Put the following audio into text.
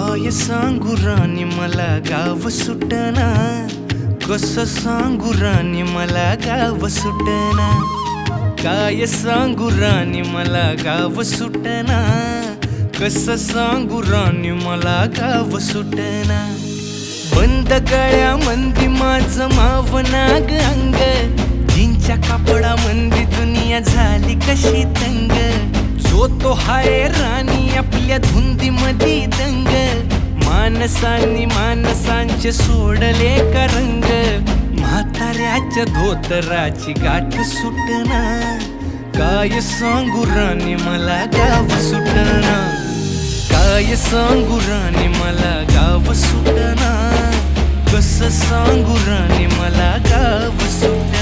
काय सांगू राणी मला गाव सुटना, कसं सांगू राणी मला गाव सुटना. काय सांगू राणी मला गाव सुटना, कसं सांगू राणी मला गाव सुटना. बंद गळ्यामंदी माझं मावनाग अंग, जीनच्या कापडामंदी दुनिया झाली कशी तंग. जो तो हाय राणी आपल्या धुंदीमधी दंग, माणसांनी माणसांचे सोडले का रंग. म्हाताऱ्याच्या धोतराची गाठ सुटना, काय सांगू राणी मला गाव सुटना. काय सांगू राणी मला गाव सुटना, कसं सांगू राणी मला गाव सुटना.